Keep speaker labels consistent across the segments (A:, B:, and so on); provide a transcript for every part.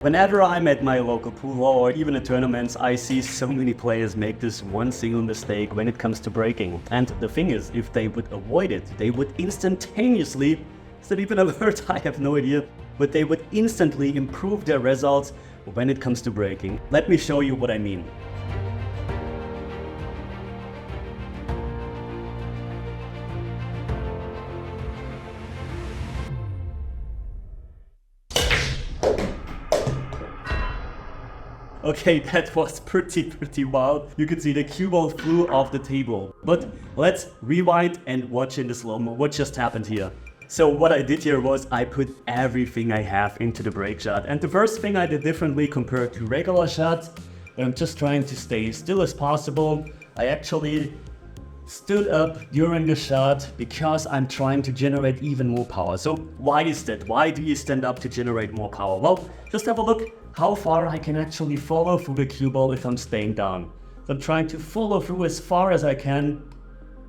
A: Whenever I'm at my local pool or even at tournaments, I see so many players make this one single mistake when it comes to breaking. And the thing is, if they would avoid it, they would instantaneously, is that even a word? I have no idea, but they would instantly improve their results when it comes to breaking. Let me show you what I mean. Okay, that was pretty wild. You can see the cue ball flew off the table. But let's rewind and watch in the slow-mo what just happened here. So what I did here was I put everything I have into the break shot. And the first thing I did differently compared to regular shots, I'm just trying to stay still as possible. I actually stood up during the shot because I'm trying to generate even more power. So why is that? Why do you stand up to generate more power? Well, just have a look how far I can actually follow through the cue ball if I'm staying down. So I'm trying to follow through as far as I can,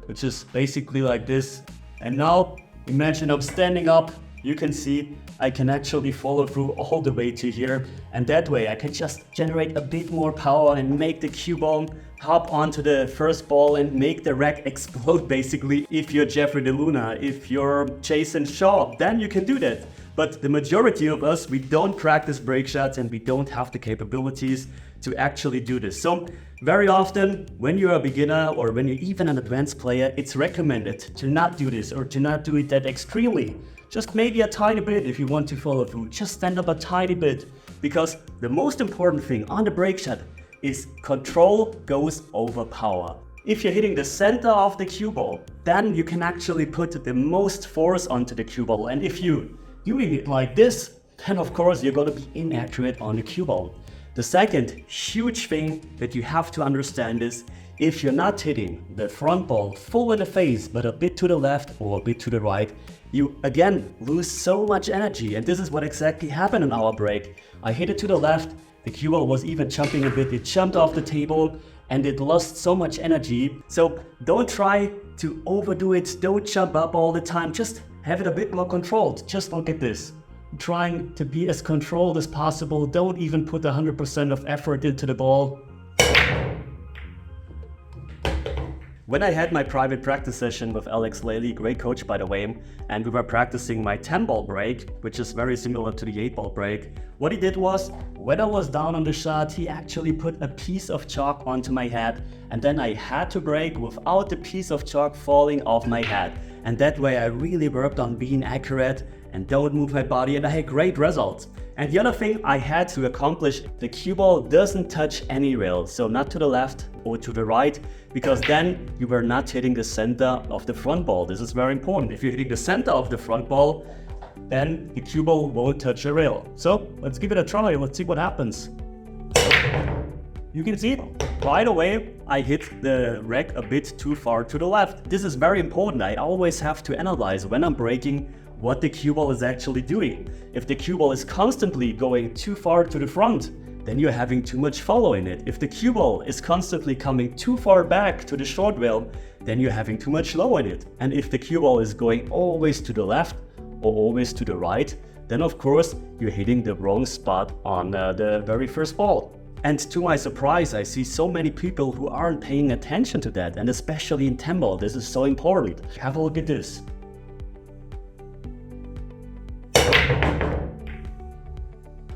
A: which is basically like this. And now imagine I'm standing up. You can see I can actually follow through all the way to here. And that way I can just generate a bit more power and make the cue ball hop onto the first ball and make the rack explode basically. If you're Jeffrey DeLuna, if you're Jason Shaw, then you can do that. But the majority of us, we don't practice break shots and we don't have the capabilities to actually do this. So very often when you're a beginner or when you're even an advanced player, it's recommended to not do this or to not do it that extremely. Just maybe a tiny bit if you want to follow through. Just stand up a tiny bit, because the most important thing on the break shot is control goes over power. If you're hitting the center of the cue ball, then you can actually put the most force onto the cue ball. And if you doing it like this, then of course you're going to be inaccurate on the cue ball. The second huge thing that you have to understand is if you're not hitting the front ball full in the face, but a bit to the left or a bit to the right, you again lose so much energy. And this is what exactly happened in our break. I hit it to the left, the cue ball was even jumping a bit, it jumped off the table and it lost so much energy. So don't try to overdo it, don't jump up all the time, just have it a bit more controlled. Just look at this. I'm trying to be as controlled as possible. Don't even put 100% of effort into the ball. When I had my private practice session with Alex Laley, great coach by the way, and we were practicing my 10-ball break, which is very similar to the 8-ball break, what he did was, when I was down on the shot, he actually put a piece of chalk onto my head, and then I had to break without the piece of chalk falling off my head. And that way I really worked on being accurate and don't move my body, and I had great results. And the other thing I had to accomplish, the cue ball doesn't touch any rail, so not to the left or to the right, because then you were not hitting the center of the front ball. This is very important. If you're hitting the center of the front ball, then the cue ball won't touch a rail. So let's give it a try, let's see what happens. You can see right away I hit the rack a bit too far to the left. This is very important. I always have to analyze when I'm breaking what the cue ball is actually doing. If the cue ball is constantly going too far to the front, then you're having too much follow in it. If the cue ball is constantly coming too far back to the short rail, then you're having too much low in it. And if the cue ball is going always to the left or always to the right, then of course you're hitting the wrong spot on the very first ball. And to my surprise, I see so many people who aren't paying attention to that, and especially in 10-ball, this is so important. Have a look at this.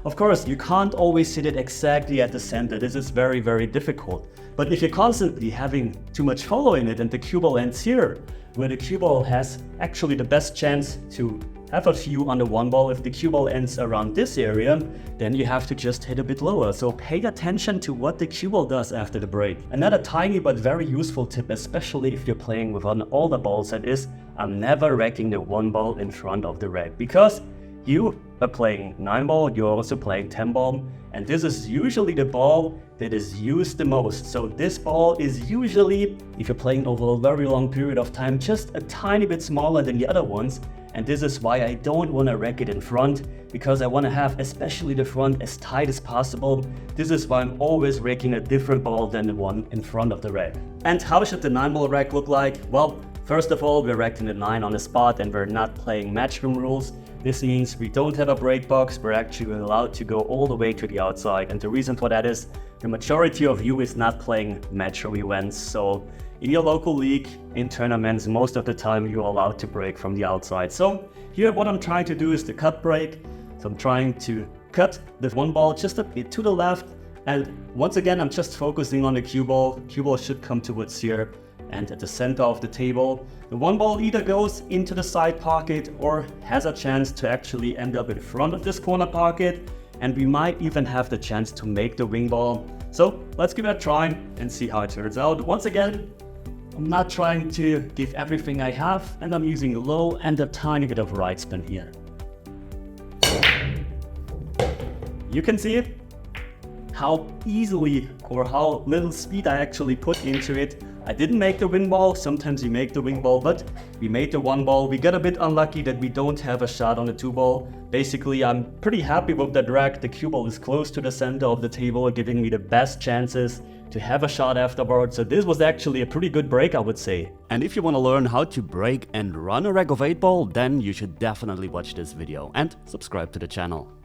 A: Of course, you can't always hit it exactly at the center. This is very difficult. But if you're constantly having too much follow in it and the cue ball ends here, where the cue ball has actually the best chance to have a few on the one ball, if the cue ball ends around this area, then you have to just hit a bit lower. So pay attention to what the cue ball does after the break. Another tiny but very useful tip, especially if you're playing with an older ball set, is I'm never racking the one ball in front of the rack, because you are playing 9-ball, you're also playing 10-ball, and this is usually the ball that is used the most. So this ball is usually, if you're playing over a very long period of time, just a tiny bit smaller than the other ones. And this is why I don't want to rack it in front, because I want to have especially the front as tight as possible. This is why I'm always racking a different ball than the one in front of the rack. And how should the 9-ball rack look like? Well, first of all, we're racking the 9 on the spot and we're not playing matchroom rules. This means we don't have a break box, we're actually allowed to go all the way to the outside. And the reason for that is the majority of you is not playing metro events. So in your local league, in tournaments, most of the time you're allowed to break from the outside. So here what I'm trying to do is the cut break. So I'm trying to cut the one ball just a bit to the left. And once again, I'm just focusing on the cue ball. Cue ball should come towards here and at the center of the table. The one ball either goes into the side pocket or has a chance to actually end up in front of this corner pocket. And we might even have the chance to make the wing ball. So let's give it a try and see how it turns out. Once again, I'm not trying to give everything I have, and I'm using low and a tiny bit of right spin here. You can see it, how easily or how little speed I actually put into it. I didn't make the wing ball. Sometimes you make the wing ball, but we made the one ball. We got a bit unlucky that we don't have a shot on the two ball. Basically, I'm pretty happy with the drag. The cue ball is close to the center of the table, giving me the best chances to have a shot afterwards. So this was actually a pretty good break, I would say.
B: And if you want to learn how to break and run a reg of 8 ball, then you should definitely watch this video and subscribe to the channel.